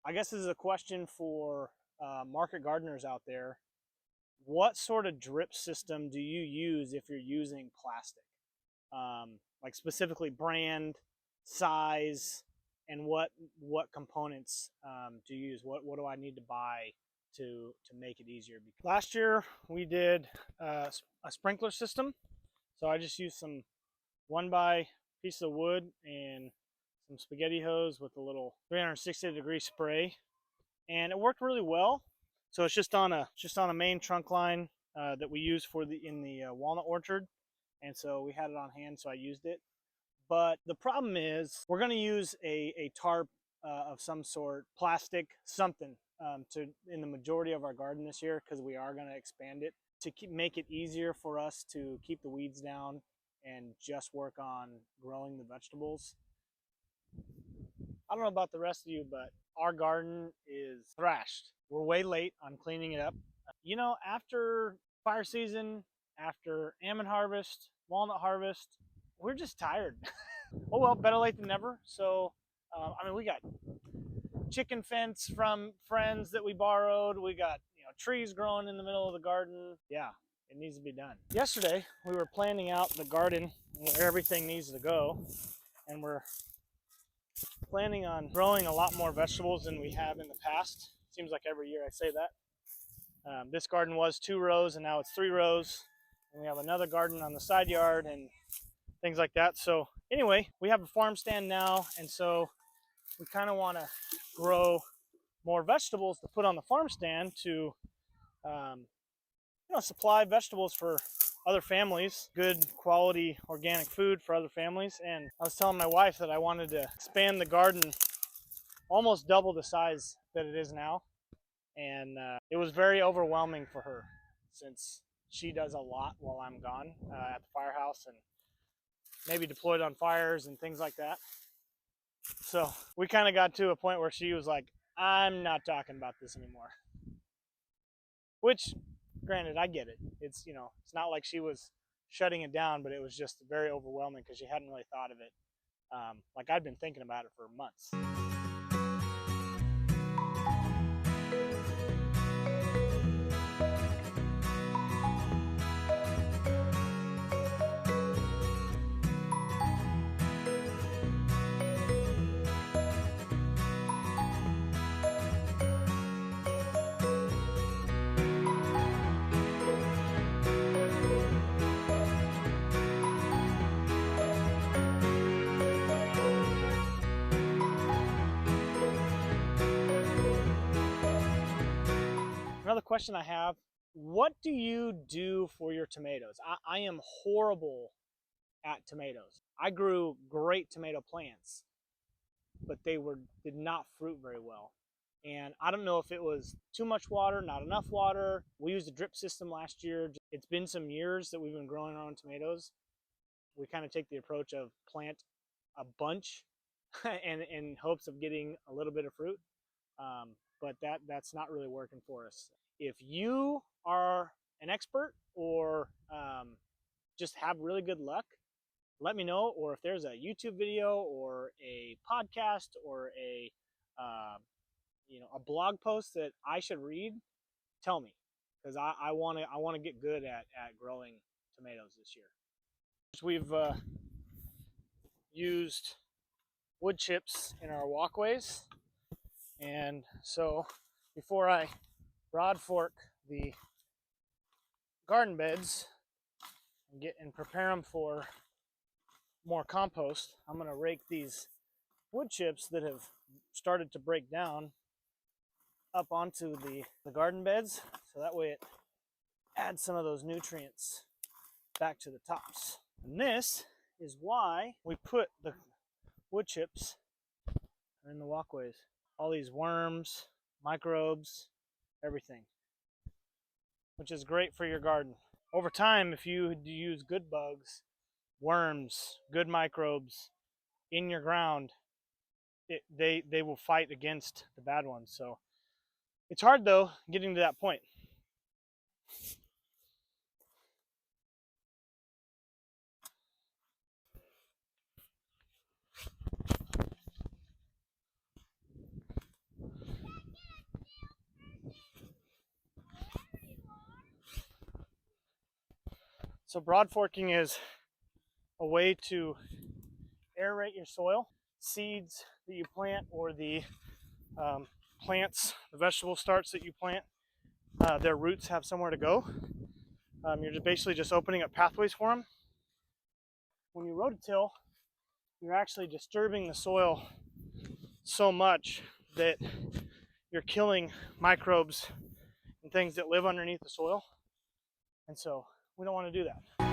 I guess this is a question for market gardeners out there. What sort of drip system do you use if you're using plastic? Like specifically brand, size, and what components do you use? What do I need to buy to make it easier? Last year we did a sprinkler system, so I just used some 1x piece of wood and some spaghetti hose with a little 360-degree spray, and it worked really well. So it's just on a main trunk line that we use in the walnut orchard, and so we had it on hand, so I used it. But the problem is we're going to use a tarp of some sort, plastic, something, in the majority of our garden this year, because we are going to expand it to make it easier for us to keep the weeds down and just work on growing the vegetables. I don't know about the rest of you, but our garden is thrashed. We're way late on cleaning it up. You know, after fire season, after almond harvest, walnut harvest, we're just tired. Oh well, better late than never. So, I mean, we got chicken fence from friends that we borrowed. We got, trees growing in the middle of the garden. Yeah, it needs to be done. Yesterday, we were planning out the garden where everything needs to go, and we're planning on growing a lot more vegetables than we have in the past. Seems like every year I say that. This garden was 2 rows and now it's 3 rows. And we have another garden on the side yard and things like that. So anyway, we have a farm stand now, and so we kind of want to grow more vegetables to put on the farm stand to supply vegetables for other families, good quality organic food for other families. And I was telling my wife that I wanted to expand the garden almost double the size that it is now, and it was very overwhelming for her since she does a lot while I'm gone at the firehouse and maybe deployed on fires and things like that. So we kind of got to a point where she was like, I'm not talking about this anymore. Which, granted, I get it. It's, it's not like she was shutting it down, but it was just very overwhelming because she hadn't really thought of it. Like I'd been thinking about it for months. Another question I have, what do you do for your tomatoes? I am horrible at tomatoes. I grew great tomato plants, but they did not fruit very well. And I don't know if it was too much water, not enough water. We used a drip system last year. It's been some years that we've been growing our own tomatoes. We kind of take the approach of plant a bunch and in hopes of getting a little bit of fruit. But that's not really working for us. If you are an expert or just have really good luck, let me know. Or if there's a YouTube video or a podcast or a blog post that I should read, tell me, because I want to get good at growing tomatoes this year. We've used wood chips in our walkways. And so before I broadfork the garden beds and prepare them for more compost, I'm going to rake these wood chips that have started to break down up onto the garden beds, so that way it adds some of those nutrients back to the tops. And this is why we put the wood chips in the walkways. All these worms, microbes, everything, which is great for your garden. Over time, if you use good bugs, worms, good microbes in your ground, they will fight against the bad ones. So it's hard though getting to that point. So broadforking is a way to aerate your soil. Seeds that you plant, or the plants, the vegetable starts that you plant, their roots have somewhere to go. You're basically just opening up pathways for them. When you rototill, you're actually disturbing the soil so much that you're killing microbes and things that live underneath the soil. And so we don't want to do that.